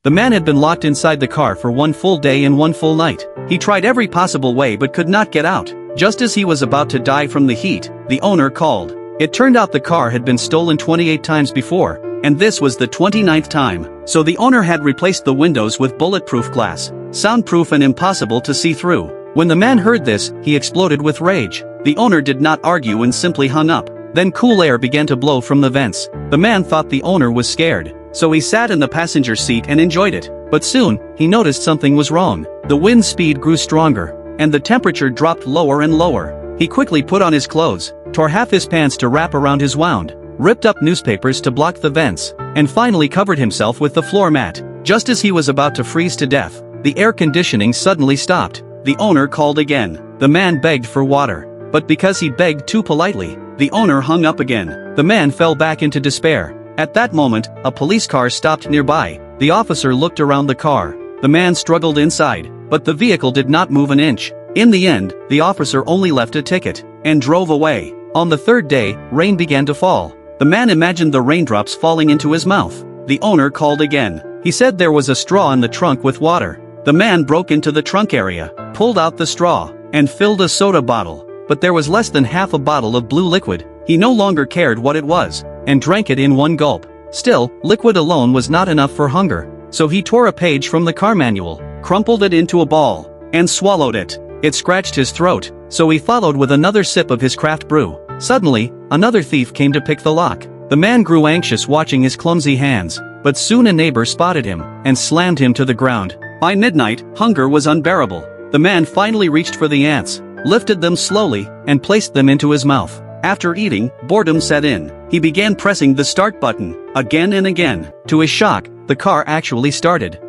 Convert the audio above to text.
The man had been locked inside the car for 1 full day and 1 full night. He tried every possible way but could not get out. Just as he was about to die from the heat, the owner called. It turned out the car had been stolen 28 times before, and this was the 29th time. So the owner had replaced the windows with bulletproof glass, soundproof and impossible to see through. When the man heard this, he exploded with rage. The owner did not argue and simply hung up. Then cool air began to blow from the vents. The man thought the owner was scared, so he sat in the passenger seat and enjoyed it. But soon, he noticed something was wrong. The wind speed grew stronger, and the temperature dropped lower and lower. He quickly put on his clothes, tore half his pants to wrap around his wound, ripped up newspapers to block the vents, and finally covered himself with the floor mat. Just as he was about to freeze to death, the air conditioning suddenly stopped. The owner called again. The man begged for water, but because he begged too politely, the owner hung up again. The man fell back into despair. At that moment, a police car stopped nearby. The officer looked around the car. The man struggled inside, but the vehicle did not move an inch. In the end, the officer only left a ticket and drove away. On the third day, rain began to fall. The man imagined the raindrops falling into his mouth. The owner called again. He said there was a straw in the trunk with water. The man broke into the trunk area, pulled out the straw, and filled a soda bottle. But there was less than half a bottle of blue liquid. He no longer cared what it was, and drank it in one gulp. Still, liquid alone was not enough for hunger. So he tore a page from the car manual, crumpled it into a ball, and swallowed it. It scratched his throat, so he followed with another sip of his craft brew. Suddenly, another thief came to pick the lock. The man grew anxious watching his clumsy hands, but soon a neighbor spotted him and slammed him to the ground. By midnight, hunger was unbearable. The man finally reached for the ants, lifted them slowly, and placed them into his mouth. After eating, boredom set in. He began pressing the start button, again and again. To his shock, the car actually started.